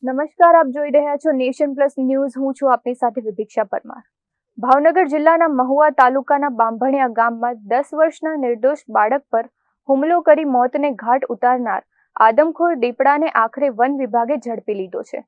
નમસ્કાર, આપ જોઈ રહ્યા છો નેશન પ્લસ ન્યૂઝ. હું છું આપની સાથે વિભિક્ષા પરમાર. ભાવનગર જિલ્લાના મહુવા તાલુકાના બાંભણિયા ગામમાં 10 વર્ષના નિર્દોષ બાળક પર હુમલો કરી મોતને ઘાટ ઉતારનાર આદમખોર દીપડાને આખરે વન વિભાગે ઝડપી લીધો છે.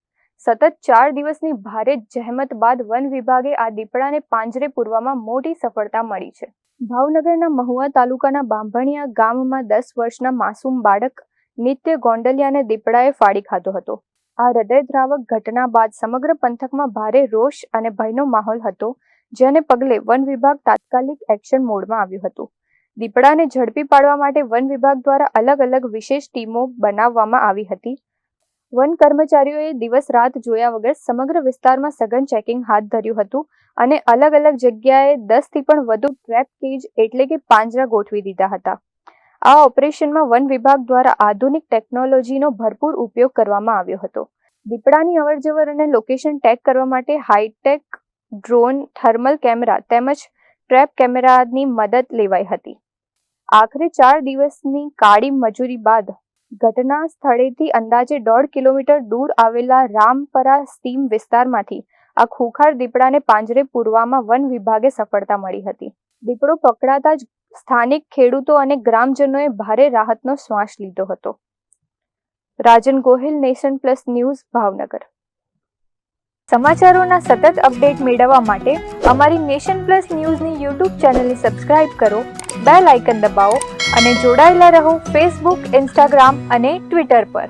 સતત 4 દિવસની ભારે જહેમત બાદ વન વિભાગે આ દીપડાને પાંજરે પૂરવામાં મોટી સફળતા મળી છે. ભાવનગરના મહુવા તાલુકાના બાંભણિયા ગામમાં 10 વર્ષના માસૂમ બાળક નિત્ય ગોંડલિયાને દીપડાએ ફાડી ખાધો હતો. આ હૃદયદ્રાવક ઘટના બાદ સમગ્ર પંથકમાં ભારે રોષ અને ભયનો માહોલ હતો, જેને પગલે વન વિભાગ તાત્કાલિક એક્શન મોડમાં આવ્યું હતું. દીપડાને ઝડપી પાડવા માટે વન વિભાગ દ્વારા અલગ અલગ વિશેષ ટીમો બનાવવામાં આવી હતી. વન કર્મચારીઓએ દિવસ રાત જોયા વગર સમગ્ર વિસ્તારમાં સઘન ચેકિંગ હાથ ધર્યું હતું અને અલગ અલગ જગ્યાએ 10થી પણ વધુ ટ્રેપ કેજ એટલે કે પાંજરા ગોઠવી દીધા હતા. આ ઓપરેશનમાં વન વિભાગ દ્વારા આધુનિક ટેકનોલોજીનો ભરપૂર ઉપયોગ કરવામાં આવ્યો હતો. દીપડાની અવરજવર અને લોકેશન ટેગ કરવા માટે હાઈટેક ડ્રોન, થર્મલ કેમેરા તેમજ ટ્રેપ કેમેરાની મદદ લેવાઈ હતી. આખરે 4 દિવસની કાળી મજૂરી બાદ ઘટના સ્થળેથી અંદાજે 1.5 કિલોમીટર દૂર આવેલા રામપરા સીમ વિસ્તારમાંથી આ ખૂંખાર દીપડાને પાંજરે પૂરવામાં વન વિભાગે સફળતા મળી હતી. દીપડો પકડાતા જ સ્થાનિક ખેડૂતો અને ગ્રામજનોએ ભારે રાહતનો શ્વાસ લીધો હતો. Rajan Gohil, nation plus news, Bhavnagar. સમાચારોના સતત અપડેટ મેળવવા માટે અમારી નેશન પ્લસ ન્યૂઝની યુટ્યુબ ચેનલને સબસ્ક્રાઇબ કરો, બેલ આઇકન દબાવો અને જોડાયેલા રહો ફેસબુક, ઇન્સ્ટાગ્રામ અને ટ્વિટર પર.